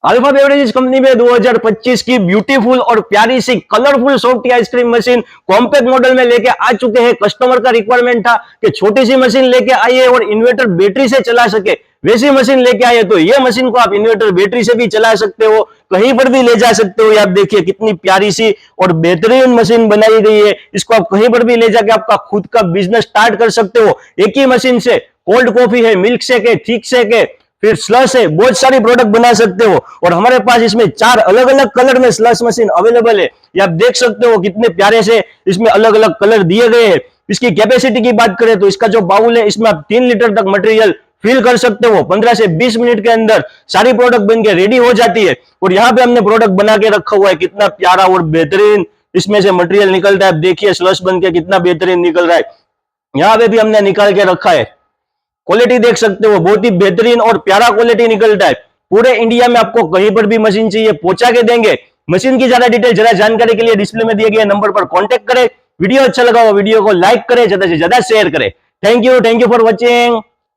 Alpha beverages company में 2025 की beautiful और प्यारी सी colourful softy ice cream machine compact model में लेके आ चुके हैं। कस्टमर का रिक्वायरमेंट था कि छोटी सी मशीन लेके आइए और इन्वर्टर बैटरी से चला सके, वैसी मशीन लेके आए। तो ये मशीन को आप इन्वर्टर बैटरी से भी चला सकते हो, कहीं पर भी ले जा सकते हो। आप देखिए कितनी प्यारी सी और बेहतरीन मशीन बनाई गई है। इसको आप कहीं पर भी ले जाके आपका खुद का बिजनेस स्टार्ट कर सकते हो एक ही मशीन से। कोल्ड कॉफी है, मिल्क शेक है, थिक शेक है, फिर स्लश है, बहुत सारी प्रोडक्ट बना सकते हो। और हमारे पास इसमें 4 अलग अलग कलर में स्लश मशीन अवेलेबल है। ये आप देख सकते हो कितने प्यारे से इसमें अलग अलग कलर दिए गए हैं। इसकी कैपेसिटी की बात करें तो इसका जो बाउल है इसमें आप 3 लीटर तक मटेरियल फिल कर सकते हो। 15 से 20 मिनट के अंदर सारी प्रोडक्ट बन के रेडी हो जाती है। और यहाँ पे हमने प्रोडक्ट बना के रखा हुआ है, कितना प्यारा और बेहतरीन इसमें से मटेरियल निकलता है। देखिए स्लश बन के कितना बेहतरीन निकल रहा है। यहाँ पे भी हमने निकाल के रखा है। क्वालिटी देख सकते हो, बहुत ही बेहतरीन और प्यारा क्वालिटी निकलता है। पूरे इंडिया में आपको कहीं पर भी मशीन चाहिए पहुंचा के देंगे। मशीन की ज्यादा डिटेल, ज्यादा जानकारी के लिए डिस्प्ले में दिए गए नंबर पर कांटेक्ट करें। वीडियो अच्छा लगा हो वीडियो को लाइक करें, ज्यादा से ज्यादा शेयर करें। Thank you for watching.